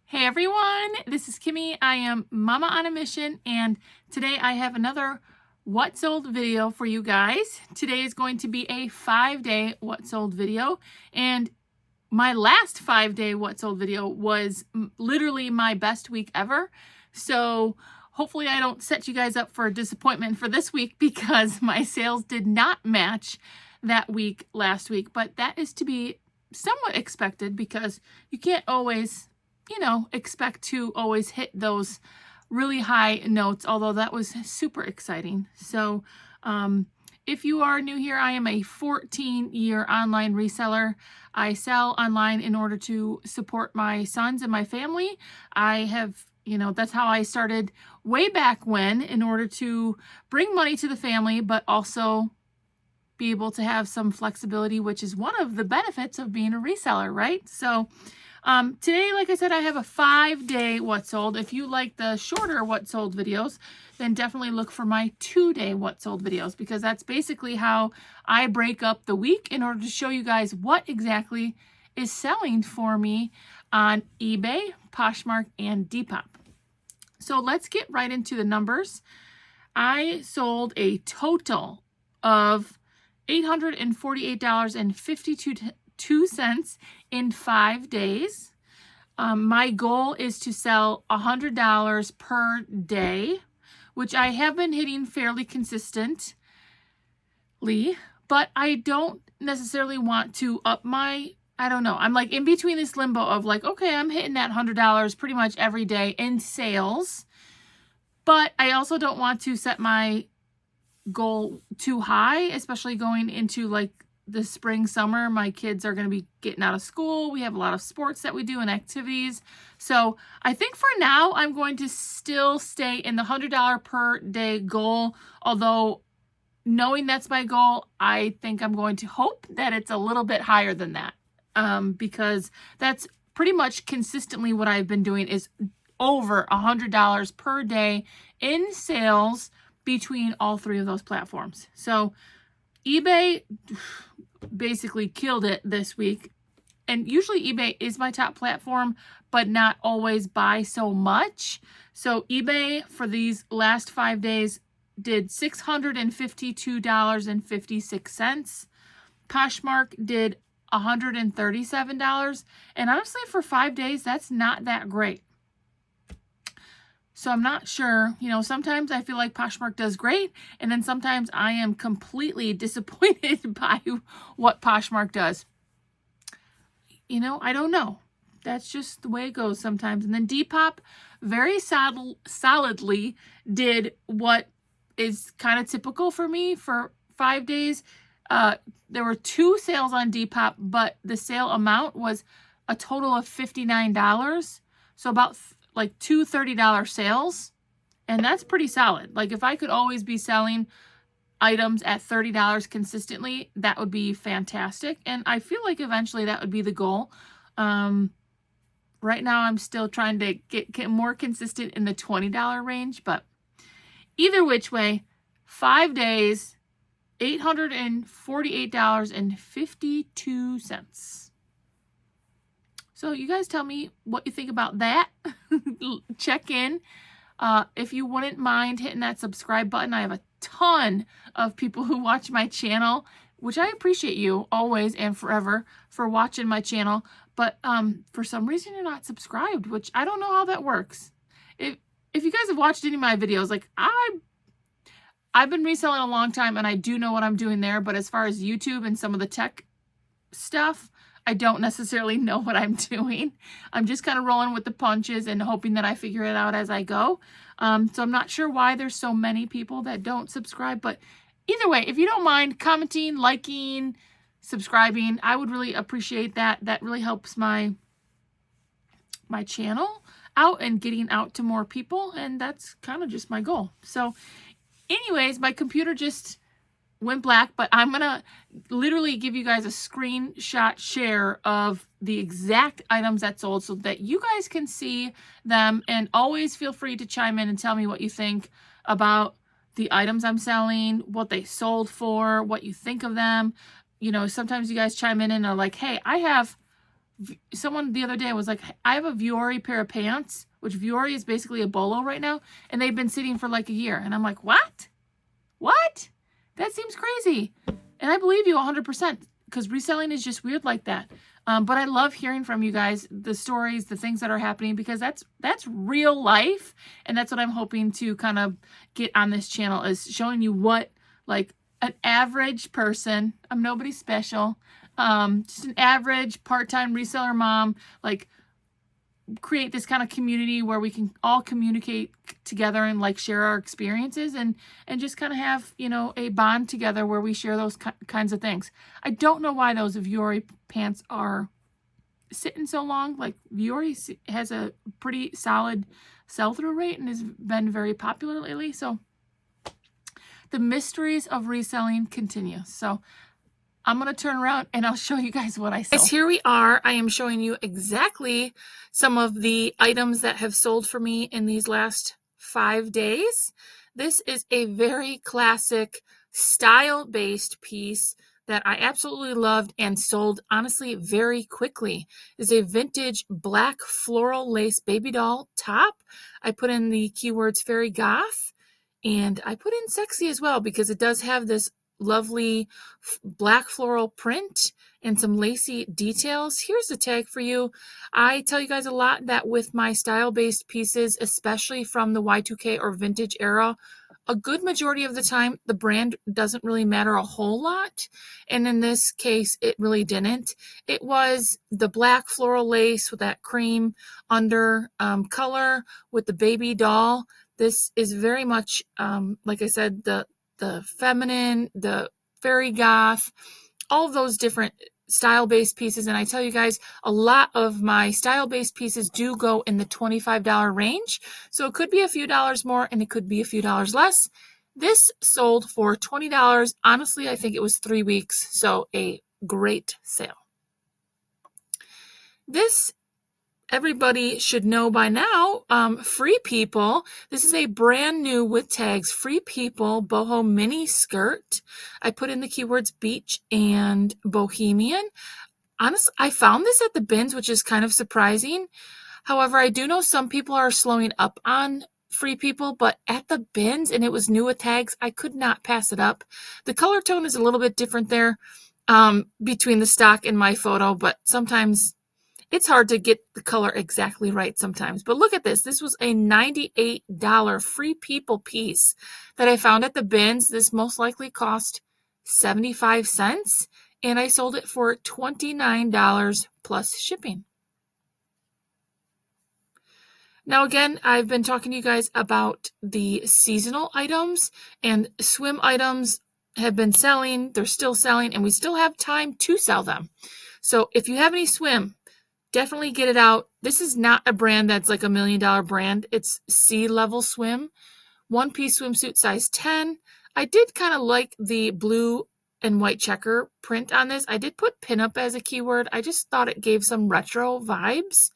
Hey everyone, this is Kimmy. I am Mama on a Mission, and today I have another What Sold video for you guys. Today is going to be a 5-day What Sold video, and my last 5-day What Sold video was literally my best week ever. So hopefully I don't set you guys up for a disappointment for this week because my sales did not match that week last week, but that is to be somewhat expected because you can't always expect to always hit those really high notes, although that was super exciting. So if you are new here, I am a 14-year online reseller. I sell online in order to support my sons and my family. I have, that's how I started way back when, in order to bring money to the family, but also be able to have some flexibility, which is one of the benefits of being a reseller, right? So today, like I said, I have a 5-day What Sold. If you like the shorter What Sold videos, then definitely look for my 2-day What Sold videos, because that's basically how I break up the week in order to show you guys what exactly is selling for me on eBay, Poshmark, and Depop. So let's get right into the numbers. I sold a total of $848.52 in 5 days. My goal is to sell $100 per day, which I have been hitting fairly consistently, but I don't necessarily want to up my, I'm like in between this limbo of like, okay, I'm hitting that $100 pretty much every day in sales, but I also don't want to set my goal too high, especially going into like the spring, summer. My kids are going to be getting out of school. We have a lot of sports that we do and activities. So I think for now, I'm going to still stay in the $100 per day goal. Although knowing that's my goal, I think I'm going to hope that it's a little bit higher than that. Because that's pretty much consistently what I've been doing, is over $100 per day in sales between all three of those platforms. So eBay basically killed it this week. And usually eBay is my top platform, but not always by so much. So eBay for these last 5 days did $652.56. Poshmark did $137. And honestly, for 5 days, that's not that great. So I'm not sure, sometimes I feel like Poshmark does great, and then sometimes I am completely disappointed by what Poshmark does. I don't know. That's just the way it goes sometimes. And then Depop very solidly did what is kind of typical for me for 5 days. There were 2 sales on Depop, but the sale amount was a total of $59. So about like 2 $30 sales, and that's pretty solid. Like if I could always be selling items at $30 consistently, that would be fantastic, and I feel like eventually that would be the goal. Right now I'm still trying to get more consistent in the $20 range, but either which way, 5 days, $848.52. So you guys tell me what you think about that. Check in. If you wouldn't mind hitting that subscribe button. I have a ton of people who watch my channel, which I appreciate you always and forever for watching my channel. But for some reason you're not subscribed, which I don't know how that works. If you guys have watched any of my videos, like I've been reselling a long time and I do know what I'm doing there. But as far as YouTube and some of the tech stuff, I don't necessarily know what I'm doing. I'm just kind of rolling with the punches and hoping that I figure it out as I go. So I'm not sure why there's so many people that don't subscribe, but either way, if you don't mind commenting, liking, subscribing, I would really appreciate that. That really helps my channel out and getting out to more people, and that's kind of just my goal. So anyways, my computer just went black, but I'm gonna literally give you guys a screenshot share of the exact items that sold so that you guys can see them, and always feel free to chime in and tell me what you think about the items I'm selling, what they sold for, what you think of them. Sometimes you guys chime in and are like, hey, I have someone the other day was like, I have a Vuori pair of pants, which Vuori is basically a bolo right now, and they've been sitting for like a year. And I'm like, what? What? That seems crazy. And I believe you 100% because reselling is just weird like that. But I love hearing from you guys, the stories, the things that are happening, because that's real life. And that's what I'm hoping to kind of get on this channel, is showing you what like an average person, I'm nobody special, just an average part-time reseller mom, like create this kind of community where we can all communicate together and like share our experiences and just kind of have, you know, a bond together where we share those kinds of things. I don't know why those Vuori pants are sitting so long. Like Vuori has a pretty solid sell-through rate and has been very popular lately. So the mysteries of reselling continue. So I'm going to turn around and I'll show you guys what I sold. Guys, here we are. I am showing you exactly some of the items that have sold for me in these last 5 days. This is a very classic style-based piece that I absolutely loved and sold, honestly, very quickly. It's a vintage black floral lace baby doll top. I put in the keywords fairy goth, and I put in sexy as well because it does have this lovely black floral print and some lacy details. Here's the tag for you. I tell you guys a lot that with my style-based pieces, especially from the Y2K or vintage era, a good majority of the time, the brand doesn't really matter a whole lot. And in this case, it really didn't. It was the black floral lace with that cream under color with the baby doll. This is very much, like I said, the feminine, the fairy goth, all of those different style-based pieces. And I tell you guys, a lot of my style-based pieces do go in the $25 range. So it could be a few dollars more and it could be a few dollars less. This sold for $20. Honestly, I think it was 3 weeks. So a great sale. This, everybody should know by now, Free People. This is a brand new with tags, Free People boho mini skirt. I put in the keywords beach and bohemian. Honestly, I found this at the bins, which is kind of surprising. However, I do know some people are slowing up on Free People, but at the bins, and it was new with tags, I could not pass it up. The color tone is a little bit different there between the stock and my photo, but sometimes it's hard to get the color exactly right sometimes. But look at this. This was a $98 Free People piece that I found at the bins. This most likely cost 75 cents, and I sold it for $29 plus shipping. Now, again, I've been talking to you guys about the seasonal items, and swim items have been selling. They're still selling, and we still have time to sell them. So if you have any swim, definitely get it out. This is not a brand that's like $1 million brand. It's Sea Level Swim. One-piece swimsuit size 10. I did kind of like the blue and white checker print on this. I did put pinup as a keyword. I just thought it gave some retro vibes.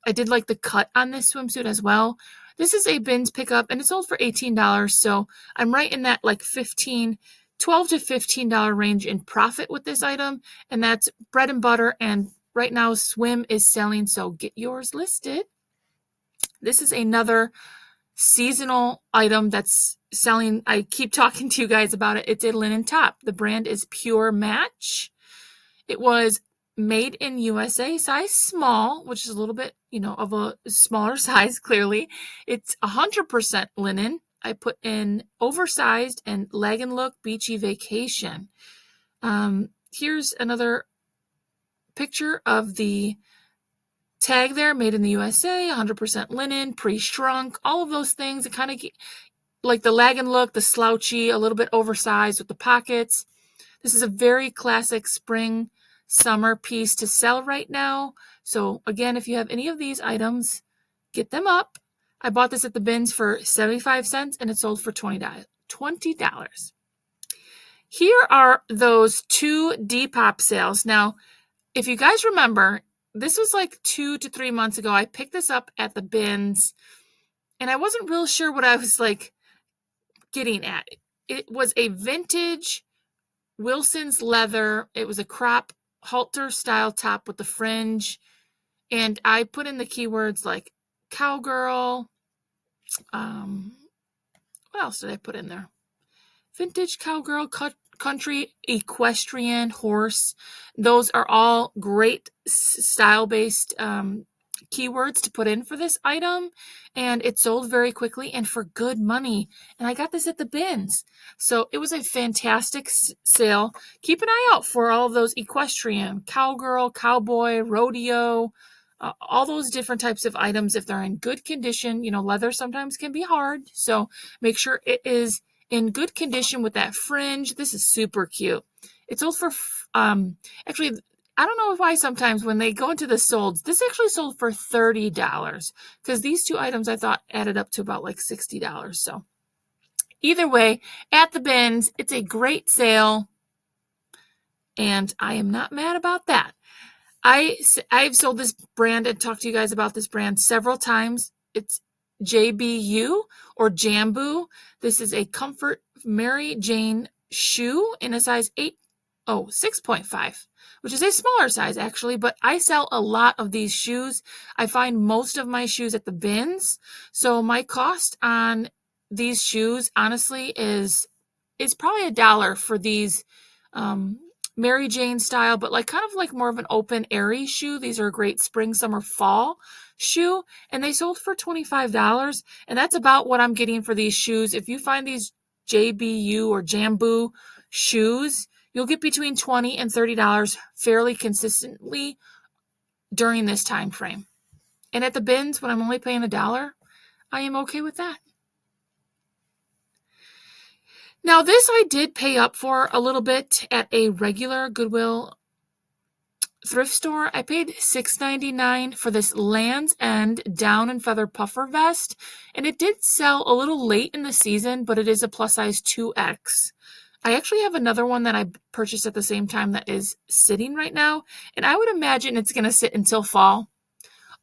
I did like the cut on this swimsuit as well. This is a bins pickup and it sold for $18. So I'm right in that like $12 to $15 range in profit with this item. And that's bread and butter. And right now swim is selling. So get yours listed. This is another seasonal item that's selling. I keep talking to you guys about it. It's a linen top. The brand is Pure Match. It was made in USA, size small, which is a little bit, of a smaller size, clearly. It's 100% linen. I put in oversized and leg and look beachy vacation. Here's another picture of the tag there, made in the USA, 100% linen, pre-shrunk, all of those things. It kind of like the lag and look, the slouchy, a little bit oversized with the pockets. This is a very classic spring summer piece to sell right now. So again, if you have any of these items, get them up. I bought this at the bins for 75 cents and it sold for $20. Here are those 2 Depop sales. Now, if you guys remember, this was like 2 to 3 months ago. I picked this up at the bins and I wasn't real sure what I was like getting at. It was a vintage Wilson's leather. It was a crop halter style top with the fringe. And I put in the keywords like cowgirl. What else did I put in there? Vintage cowgirl, country, equestrian, horse. Those are all great style-based keywords to put in for this item, and it sold very quickly and for good money. And I got this at the bins, so it was a fantastic sale. Keep an eye out for all of those equestrian, cowgirl, cowboy, rodeo, all those different types of items. If they're in good condition, leather sometimes can be hard, so make sure it is in good condition with that fringe. This is super cute. It sold for, actually, I don't know why sometimes when they go into the solds, this actually sold for $30 because these two items I thought added up to about like $60. So either way, at the bins, it's a great sale, and I am not mad about that. I've sold this brand and talked to you guys about this brand several times. It's JBU or Jambu. This is a Comfort Mary Jane shoe in a size 6.5, which is a smaller size actually, but I sell a lot of these shoes. I find most of my shoes at the bins. So my cost on these shoes honestly is probably $1 for these Mary Jane style, but kind of more of an open, airy shoe. These are a great spring, summer, fall shoe, and they sold for $25, and that's about what I'm getting for these shoes. If you find these JBU or Jambu shoes, you'll get between $20 and $30 fairly consistently during this time frame. And at the bins, when I'm only paying $1, I am okay with that. Now, this I did pay up for a little bit at a regular Goodwill thrift store. I paid $6.99 for this Land's End down and feather puffer vest, and it did sell a little late in the season, but it is a plus size 2X. I actually have another one that I purchased at the same time that is sitting right now, and I would imagine it's going to sit until fall.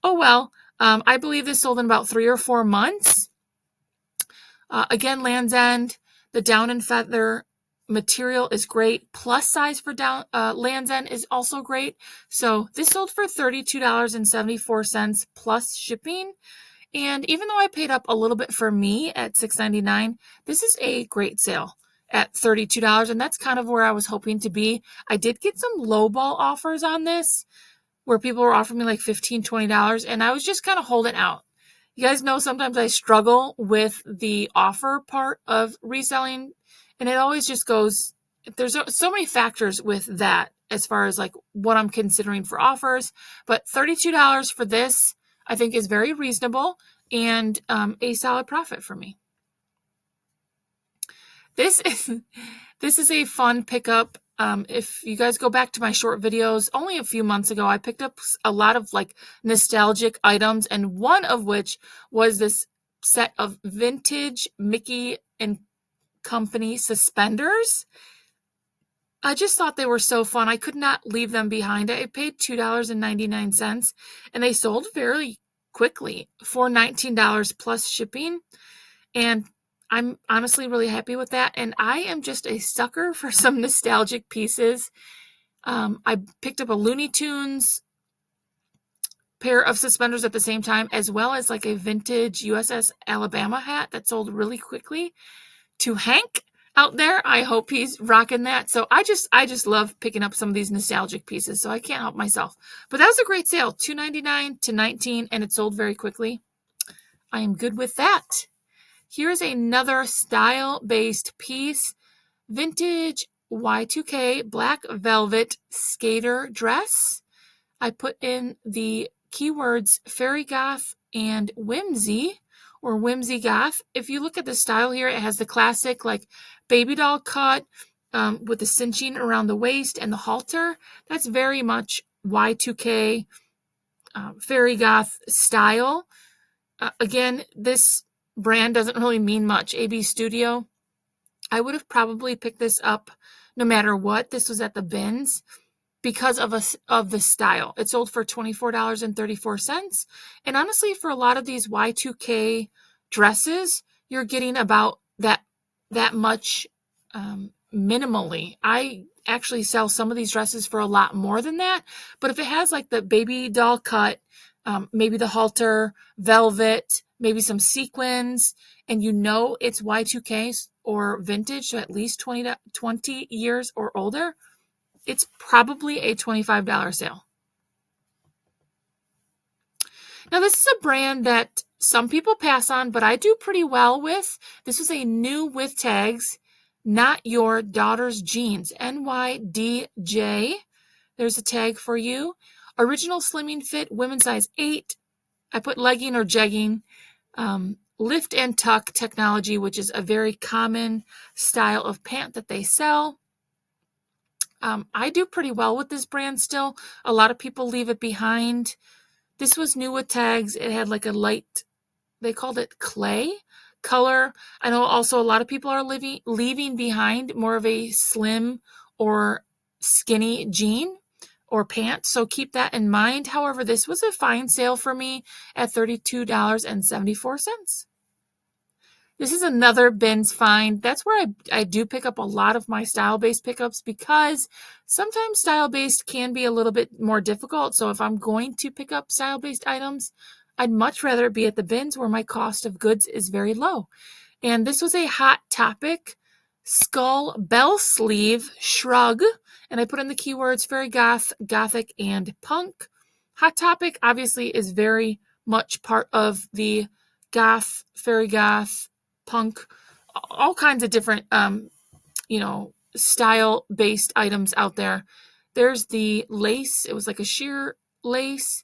Oh well, I believe this sold in about 3 or 4 months. Again, Land's End. The down and feather material is great. Plus size for Land's End is also great. So this sold for $32.74 plus shipping. And even though I paid up a little bit for me at $6.99, this is a great sale at $32. And that's kind of where I was hoping to be. I did get some lowball offers on this where people were offering me like $15, $20. And I was just kind of holding out. You guys know sometimes I struggle with the offer part of reselling, and it always just goes, there's so many factors with that as far as what I'm considering for offers, but $32 for this I think is very reasonable and a solid profit for me. This is a fun pickup. If you guys go back to my short videos, only a few months ago, I picked up a lot of nostalgic items, and one of which was this set of vintage Mickey and Company suspenders. I just thought they were so fun. I could not leave them behind. I paid $2.99, and they sold fairly quickly for $19 plus shipping, and I'm honestly really happy with that, and I am just a sucker for some nostalgic pieces. I picked up a Looney Tunes pair of suspenders at the same time, as well as a vintage USS Alabama hat that sold really quickly. To Hank out there, I hope he's rocking that. So I just love picking up some of these nostalgic pieces, so I can't help myself. But that was a great sale, $2.99 to $19, and it sold very quickly. I am good with that. Here's another style-based piece, vintage Y2K black velvet skater dress. I put in the keywords fairy goth and whimsy, or whimsy goth. If you look at the style here, it has the classic baby doll cut with the cinching around the waist and the halter. That's very much Y2K fairy goth style. Again, this brand doesn't really mean much. AB Studio. I would have probably picked this up no matter what. This was at the bins because of the style. It sold for $24.34. And honestly, for a lot of these Y2K dresses, you're getting about that much minimally. I actually sell some of these dresses for a lot more than that, but if it has like the baby doll cut, maybe the halter, velvet, maybe some sequins, and you know it's Y2K or vintage, so at least 20 years or older, it's probably a $25 sale. Now, this is a brand that some people pass on, but I do pretty well with. This was a new with tags, Not Your Daughter's Jeans, NYDJ. There's a tag for you. Original slimming fit, women's size 8. I put legging or jegging. Lift and tuck technology, which is a very common style of pant that they sell. I do pretty well with this brand still. A lot of people leave it behind. This was new with tags. It had like a light, they called it clay color. I know also a lot of people are leaving behind more of a slim or skinny jean or pant, so keep that in mind. However, this was a fine sale for me at $32.74. This is another bins find. That's where I do pick up a lot of my style-based pickups, because sometimes style-based can be a little bit more difficult. So if I'm going to pick up style-based items, I'd much rather be at the bins where my cost of goods is very low. And this was a Hot Topic skull bell sleeve shrug. And I put in the keywords fairy goth, gothic, and punk. Hot Topic obviously is very much part of the goth, fairy goth, punk, all kinds of different, style-based items out there. There's the lace. It was like a sheer lace.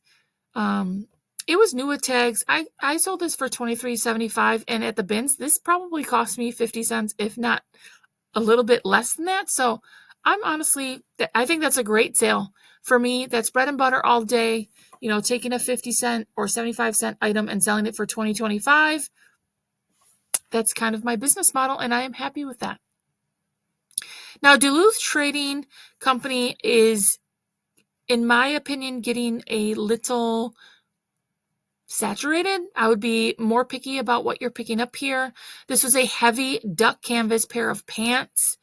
It was new with tags. I sold this for $23.75, and at the bins, this probably cost me 50 cents, if not a little bit less than that. So I think that's a great sale. For me, that's bread and butter all day. Taking a 50 cent or 75 cent item and selling it for $20.25. That's kind of my business model, and I am happy with that. Now, Duluth Trading Company is, in my opinion, getting a little saturated. I would be more picky about what you're picking up here. This was a heavy duck canvas pair of pants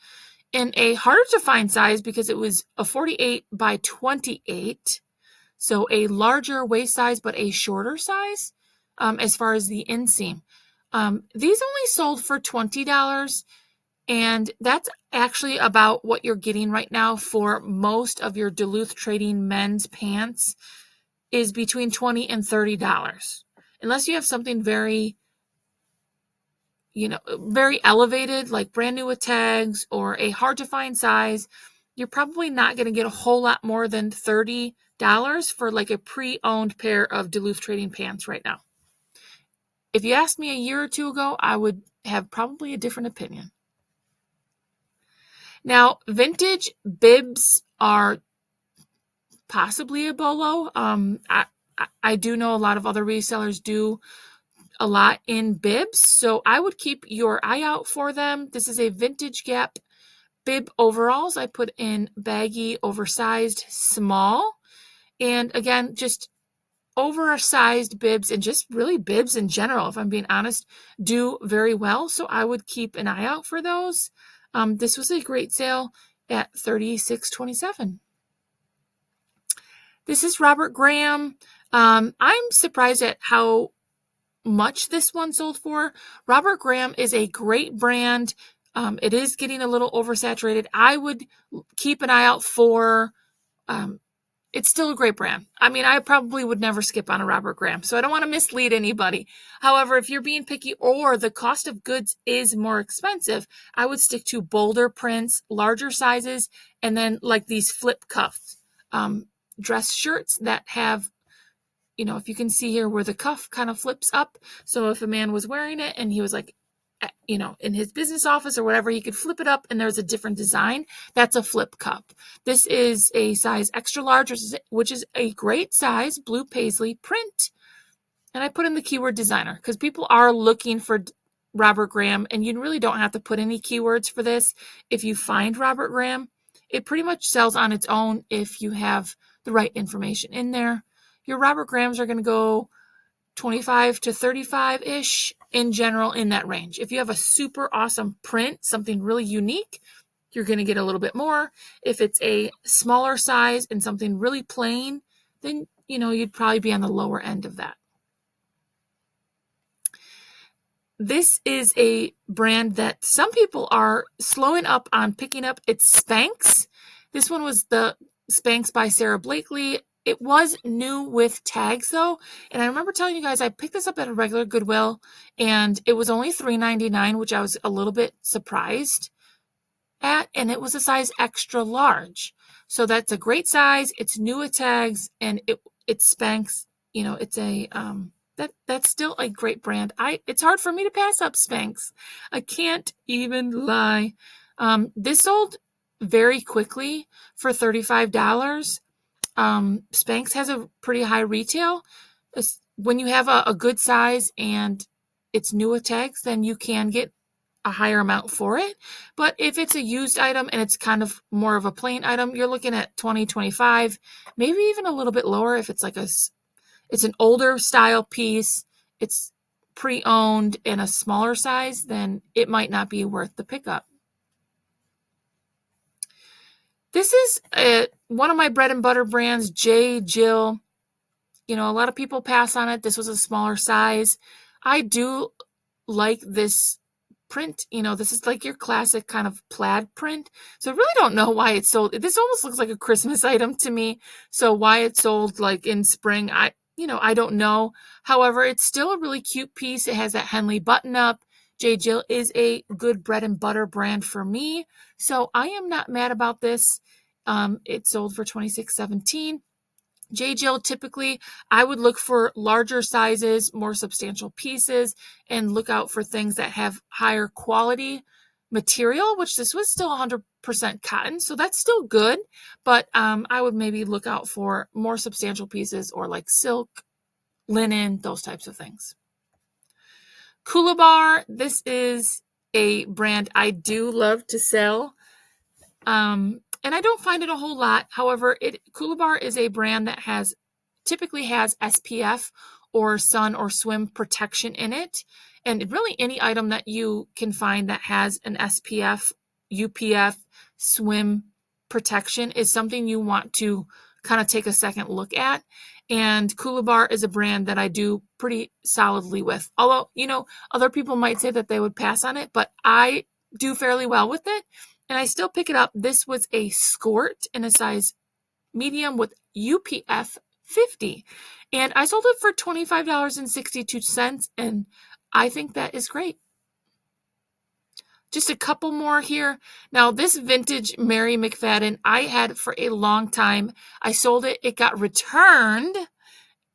in a harder to find size because it was a 48 by 28. So a larger waist size, but a shorter size as far as the inseam. These only sold for $20, and that's actually about what you're getting right now for most of your Duluth Trading men's pants, is between $20 and $30. Unless you have something very, very elevated, like brand new with tags or a hard to find size, you're probably not going to get a whole lot more than $30 for like a pre-owned pair of Duluth Trading pants right now. If you asked me a year or two ago, I would have probably a different opinion. Now, vintage bibs are possibly a bolo. I do know a lot of other resellers do a lot in bibs, so I would keep your eye out for them. This is a vintage Gap bib overalls. I put in baggy, oversized, small, and again, just oversized bibs, and just really bibs in general, if I'm being honest, do very well. So I would keep an eye out for those. This was a great sale at $36.27. This is Robert Graham. I'm surprised at how much this one sold for. Robert Graham is a great brand. It is getting a little oversaturated. I would keep an eye out for it's still a great brand. I mean, I probably would never skip on a Robert Graham, so I don't want to mislead anybody. However, if you're being picky or the cost of goods is more expensive, I would stick to bolder prints, larger sizes, and then like these flip cuffs dress shirts that have, if you can see here where the cuff kind of flips up. So if a man was wearing it and he was like, in his business office or whatever, he could flip it up and there's a different design. That's a flip cup. This is a size extra large, which is a great size, blue paisley print. And I put in the keyword designer because people are looking for Robert Graham, and you really don't have to put any keywords for this. If you find Robert Graham, it pretty much sells on its own if you have the right information in there. Your Robert Grahams are going to go 25 to 35-ish in general, in that range. If you have a super awesome print, something really unique, you're going to get a little bit more. If it's a smaller size and something really plain, then, you'd probably be on the lower end of that. This is a brand that some people are slowing up on picking up. It's Spanx. This one was the Spanx by Sarah Blakely. It was new with tags though. And I remember telling you guys, I picked this up at a regular Goodwill and it was only $3.99, which I was a little bit surprised at. And it was a size extra large. So that's a great size. It's new with tags and it's Spanx. It's a, that's still a great brand. It's hard for me to pass up Spanx. I can't even lie. This sold very quickly for $35. Spanx has a pretty high retail. When you have a good size and it's new with tags, then you can get a higher amount for it. But if it's a used item and it's kind of more of a plain item, you're looking at $20, $25, maybe even a little bit lower if it's like it's an older style piece, it's pre-owned and a smaller size, then it might not be worth the pickup. This is one of my bread and butter brands, J. Jill. A lot of people pass on it. This was a smaller size. I do like this print. This is like your classic kind of plaid print. So I really don't know why it's sold. This almost looks like a Christmas item to me. So why it's sold like in spring, I don't know. However, it's still a really cute piece. It has that Henley button up. J. Jill is a good bread and butter brand for me. So I am not mad about this. It sold for $26.17. J. Jill, typically, I would look for larger sizes, more substantial pieces, and look out for things that have higher quality material, which this was still 100% cotton, so that's still good, but I would maybe look out for more substantial pieces or like silk, linen, those types of things. Koolibar, this is a brand I do love to sell. And I don't find it a whole lot. However, Koolibar is a brand that typically has SPF or sun or swim protection in it. And really any item that you can find that has an SPF, UPF, swim protection is something you want to kind of take a second look at. And Koolibar is a brand that I do pretty solidly with. Although, other people might say that they would pass on it, but I do fairly well with it. And I still pick it up. This was a skirt in a size medium with UPF 50. And I sold it for $25.62. And I think that is great. Just a couple more here. Now, this vintage Mary McFaden I had for a long time. I sold it. It got returned.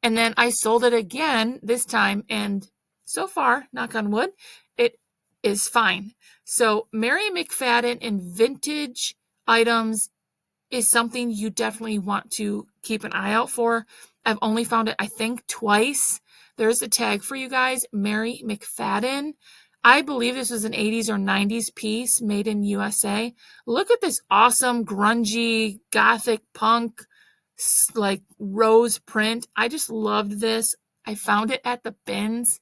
And then I sold it again this time. And so far, knock on wood, it is fine. So Mary McFaden in vintage items is something you definitely want to keep an eye out for. I've only found it, I think, twice. There's a tag for you guys, Mary McFaden. I believe this was an 80s or 90s piece made in USA. Look at this awesome grungy gothic punk like rose print. I just loved this. I found it at the bins.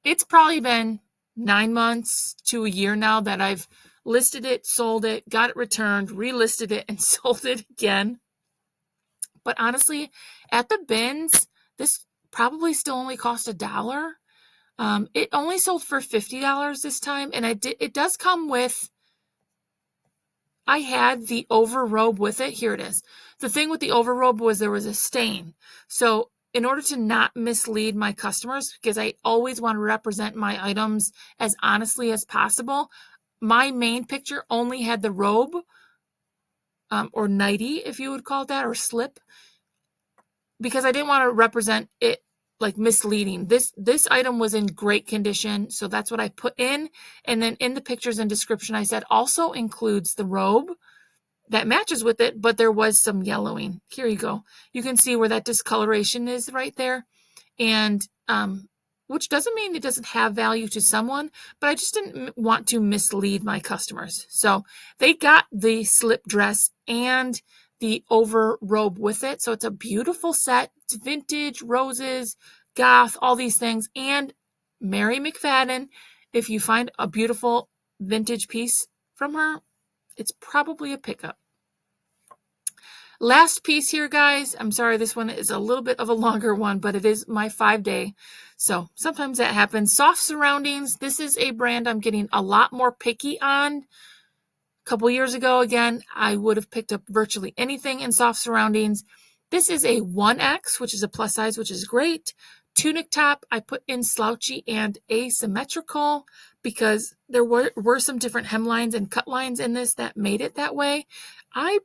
It's probably been 9 months to a year now that I've listed it, sold it, got it returned, relisted it, and sold it again. But honestly, at the bins, this probably still only cost $1. It only sold for $50 this time, and it does come with, I had the overrobe with it. Here it is. The thing with the overrobe was there was a stain. So in order to not mislead my customers, because I always want to represent my items as honestly as possible, my main picture only had the robe, or nightie, if you would call it that, or slip, because I didn't want to represent it like misleading. This item was in great condition, so that's what I put in. And then in the pictures and description, I said also includes the robe that matches with it, but there was some yellowing. Here you go. You can see where that discoloration is right there. And which doesn't mean it doesn't have value to someone, but I just didn't want to mislead my customers. So they got the slip dress and the over robe with it. So it's a beautiful set. It's vintage, roses, goth, all these things. And Mary McFaden, if you find a beautiful vintage piece from her, it's probably a pickup. Last piece here, guys. I'm sorry, this one is a little bit of a longer one, but it is my 5-day. So sometimes that happens. Soft Surroundings. This is a brand I'm getting a lot more picky on. A couple years ago, again, I would have picked up virtually anything in Soft Surroundings. This is a 1X, which is a plus size, which is great. Tunic top, I put in slouchy and asymmetrical because there were some different hemlines and cut lines in this that made it that way. I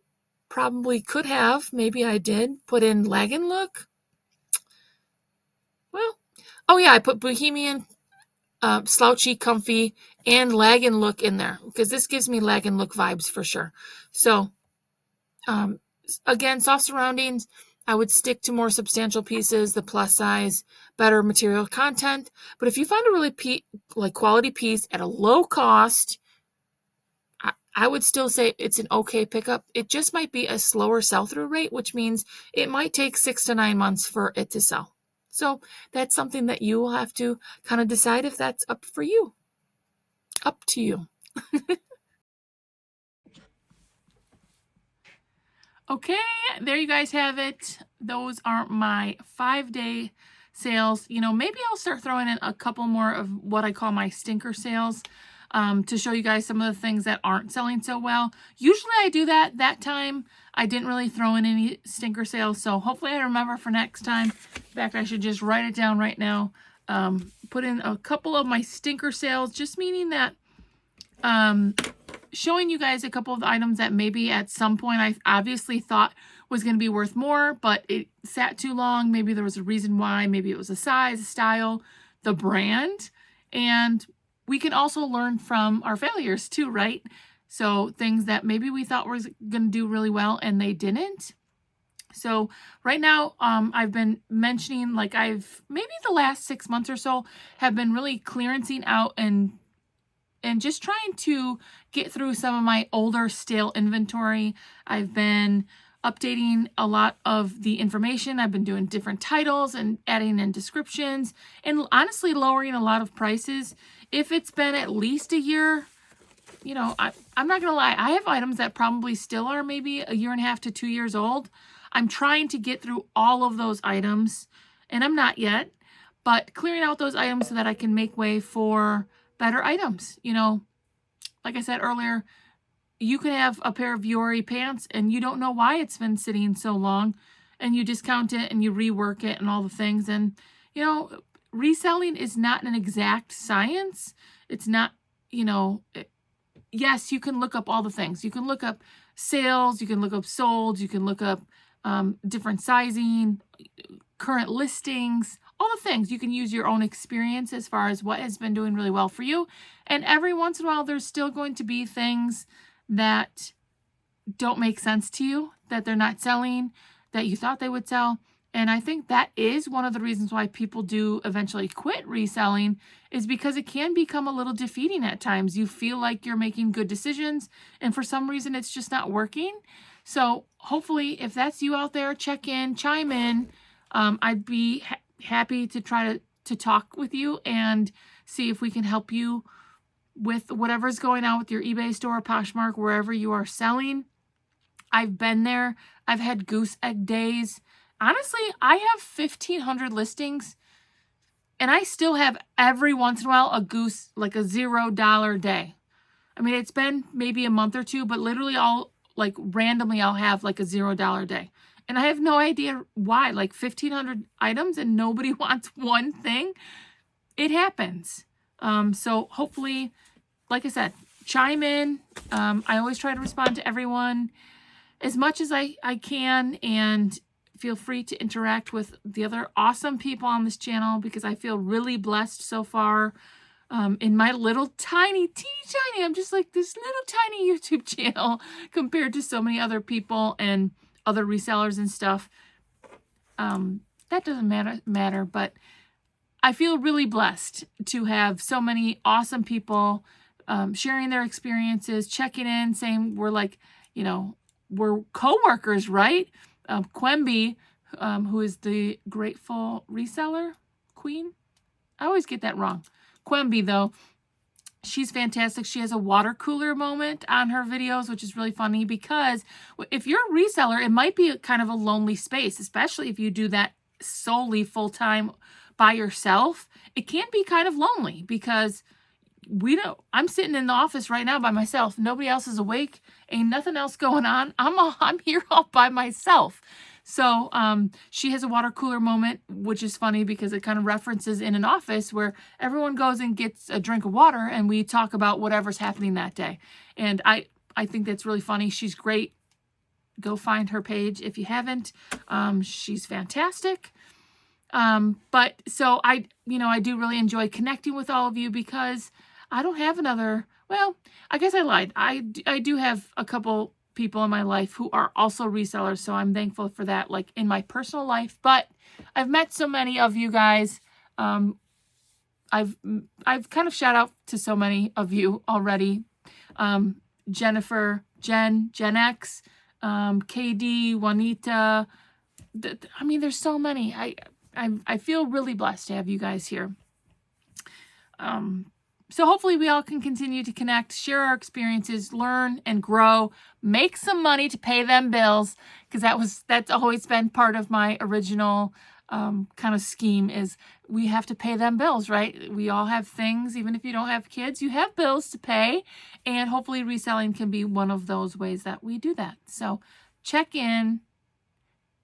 probably could have, maybe I did, put in legging look. Well, oh yeah, I put bohemian, slouchy, comfy, and legging look in there because this gives me legging look vibes for sure. So, again, Soft Surroundings, I would stick to more substantial pieces, the plus size, better material content. But if you find a really quality piece at a low cost, I would still say it's an okay pickup. It just might be a slower sell-through rate, which means it might take 6 to 9 months for it to sell. So that's something that you will have to kind of decide if that's up for you. Up to you. Okay, there you guys have it. Those are my 5-day sales. You know, maybe I'll start throwing in a couple more of what I call my stinker sales. To show you guys some of the things that aren't selling so well. Usually I do that time. I didn't really throw in any stinker sales, so hopefully I remember for next time. In fact, I should just write it down right now. Put in a couple of my stinker sales, just meaning that showing you guys a couple of items that maybe at some point I obviously thought was going to be worth more, but it sat too long. Maybe there was a reason why. Maybe it was a size, a style, the brand, and we can also learn from our failures too, right? So things that maybe we thought was going to do really well and they didn't. So right now, I've been mentioning, like maybe the last 6 months or so have been really clearancing out and just trying to get through some of my older stale inventory. I've been updating a lot of the information. I've been doing different titles and adding in descriptions and honestly lowering a lot of prices. If it's been at least a year, you know, I'm not going to lie. I have items that probably still are maybe a year and a half to 2 years old. I'm trying to get through all of those items, and I'm not yet, but clearing out those items so that I can make way for better items. You know, like I said earlier, you can have a pair of Yori pants and you don't know why it's been sitting so long, and you discount it and you rework it and all the things. And, you know, reselling is not an exact science. It's not, you know, yes, you can look up all the things. You can look up sales, you can look up sold, you can look up different sizing, current listings, all the things. You can use your own experience as far as what has been doing really well for you. And every once in a while, there's still going to be things that don't make sense to you, that they're not selling, that you thought they would sell. And I think that is one of the reasons why people do eventually quit reselling, is because it can become a little defeating at times. You feel like you're making good decisions, and for some reason it's just not working. So hopefully, if that's you out there, check in, chime in. I'd be happy to try to talk with you and see if we can help you with whatever's going on with your eBay store, Poshmark, wherever you are selling. I've been there. I've had goose egg days. Honestly, I have 1,500 listings, and I still have every once in a while a goose, like a $0 day. I mean, it's been maybe a month or two, but literally randomly I'll have like a $0 day. And I have no idea why. Like 1,500 items and nobody wants one thing. It happens. So hopefully, like I said, chime in. I always try to respond to everyone as much as I can, and feel free to interact with the other awesome people on this channel, because I feel really blessed so far in my little teeny tiny, I'm just like this little tiny YouTube channel compared to so many other people and other resellers and stuff. That doesn't matter, but I feel really blessed to have so many awesome people sharing their experiences, checking in, saying we're like, you know, we're co-workers, right? Quemby, who is the Grateful Reseller Queen. I always get that wrong. Quemby, though, She's fantastic. She has a water cooler moment on her videos, which is really funny because if you're a reseller, it might be kind of a lonely space, especially if you do that solely full-time by yourself. It can be kind of lonely because I'm sitting in the office right now by myself. Nobody else is awake. Ain't nothing else going on. I'm here all by myself. So she has a water cooler moment, which is funny because it kind of references in an office where everyone goes and gets a drink of water and we talk about whatever's happening that day. And I think that's really funny. She's great. Go find her page if you haven't. She's fantastic. But so I do really enjoy connecting with all of you because I don't have another, well, I guess I lied. I do have a couple people in my life who are also resellers, so I'm thankful for that, like in my personal life. But I've met so many of you guys. I've kind of shout out to so many of you already. Jennifer, Gen X, KD, Juanita. I mean, there's so many. I feel really blessed to have you guys here. So hopefully we all can continue to connect, share our experiences, learn and grow, make some money to pay them bills, because that's always been part of my original kind of scheme is we have to pay them bills, right? We all have things, even if you don't have kids, you have bills to pay, and hopefully reselling can be one of those ways that we do that. So check in.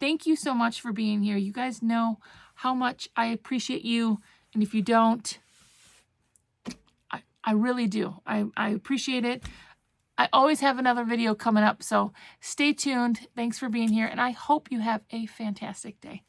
Thank you so much for being here. You guys know how much I appreciate you, and if you don't, I really do. I appreciate it. I always have another video coming up, so stay tuned. Thanks for being here, and I hope you have a fantastic day.